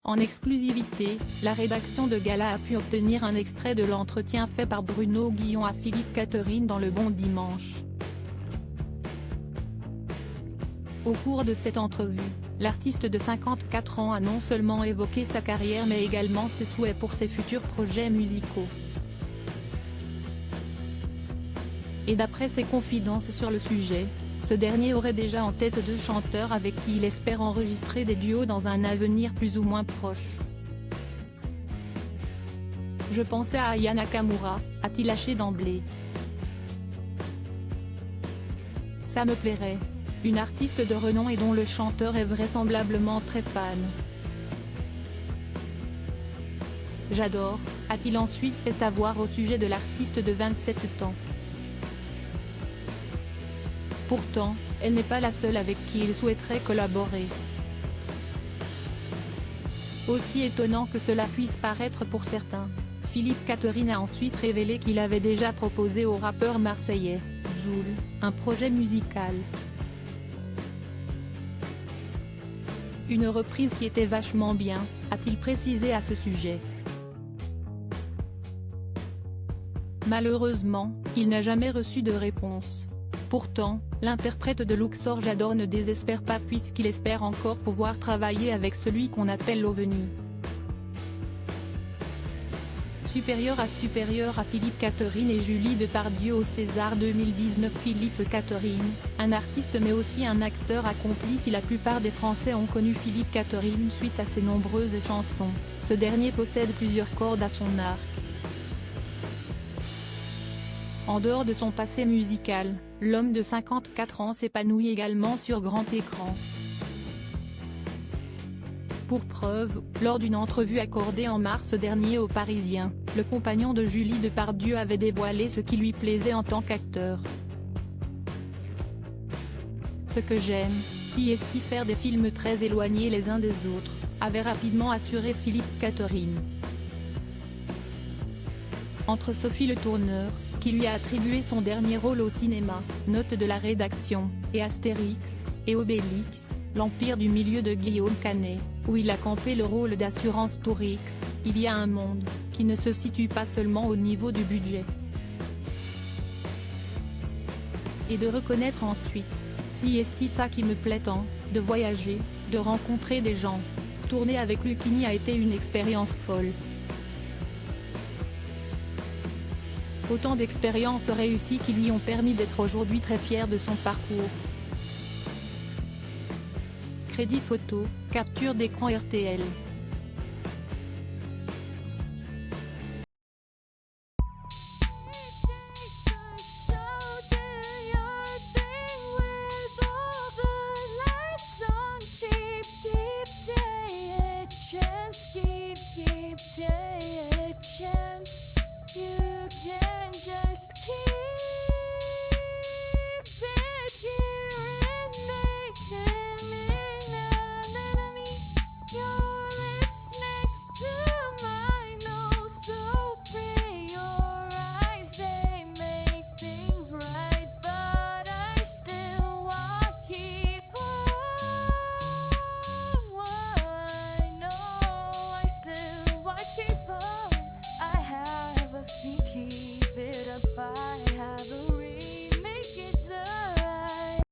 En exclusivité, la rédaction de Gala a pu obtenir un extrait de l'entretien fait par Bruno Guillon à Philippe Catherine dans Le Bon Dimanche. Au cours de cette entrevue, l'artiste de 54 ans a non seulement évoqué sa carrière mais également ses souhaits pour ses futurs projets musicaux. Et d'après ses confidences sur le sujet, ce dernier aurait déjà en tête 2 chanteurs avec qui il espère enregistrer des duos dans un avenir plus ou moins proche. Je pensais à Aya Nakamura, a-t-il lâché d'emblée. Ça me plairait. Une artiste de renom et dont le chanteur est vraisemblablement très fan. J'adore, a-t-il ensuite fait savoir au sujet de l'artiste de 27 ans. Pourtant, elle n'est pas la seule avec qui il souhaiterait collaborer. Aussi étonnant que cela puisse paraître pour certains, Philippe Catherine a ensuite révélé qu'il avait déjà proposé au rappeur marseillais, Jul, un projet musical. Une reprise qui était vachement bien, a-t-il précisé à ce sujet. Malheureusement, il n'a jamais reçu de réponse. Pourtant, l'interprète de Luxor J'adore ne désespère pas puisqu'il espère encore pouvoir travailler avec celui qu'on appelle l'OVNI. Supérieur à Philippe Catherine et Julie Depardieu au César 2019. Philippe Catherine, un artiste mais aussi un acteur accompli. Si la plupart des Français ont connu Philippe Catherine suite à ses nombreuses chansons, ce dernier possède plusieurs cordes à son arc. En dehors de son passé musical, l'homme de 54 ans s'épanouit également sur grand écran. Pour preuve, lors d'une entrevue accordée en mars dernier aux Parisiens, le compagnon de Julie Depardieu avait dévoilé ce qui lui plaisait en tant qu'acteur. Ce que j'aime, c'est faire des films très éloignés les uns des autres, avait rapidement assuré Philippe Catherine. Entre Sophie Le Tourneur, qui lui a attribué son dernier rôle au cinéma, note de la rédaction, et Astérix et Obélix, l'Empire du milieu de Guillaume Canet, où il a campé le rôle d'Assurance Tourix, il y a un monde, qui ne se situe pas seulement au niveau du budget. Et de reconnaître ensuite, c'est ça qui me plaît tant, de voyager, de rencontrer des gens. Tourner avec Lucchini a été une expérience folle. Autant d'expériences réussies qui lui ont permis d'être aujourd'hui très fier de son parcours. Crédit photo, capture d'écran RTL.